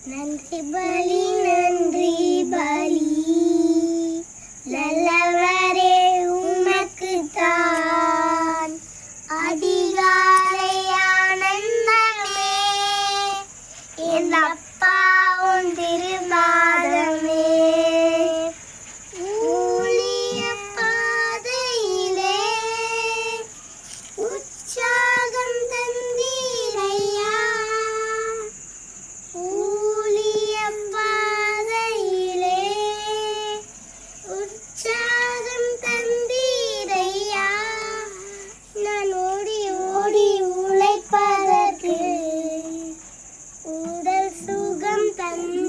நன்றி பலி நன்றி பலி நல்லவரே உமக்குத்தான் அதிகாலை ஆனந்தமே என் அப்பா உன் திருமாதமே ஊழிய பாதையிலே உற்சாகம் தந்தீரையா ஊழிய பாதையிலே உற்சாகம் தந்தீரையா நான் ஓடி ஓடி உழைப்பதற்கு உடல் சுகம் தந்த